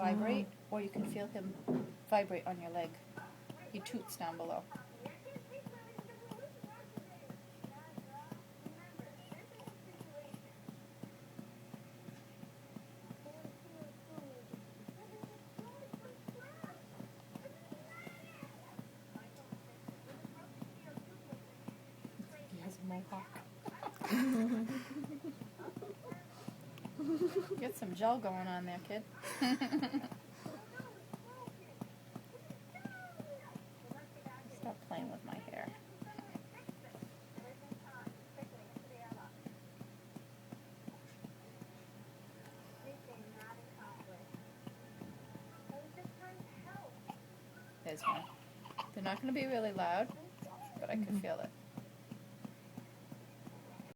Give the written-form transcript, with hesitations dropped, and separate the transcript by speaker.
Speaker 1: vibrate, or you can feel him vibrate on your leg. He toots down below. He has a mohawk. Get some gel going on there, kid. Stop playing with my hair. There's one. They're not going to be really loud, but I can feel it.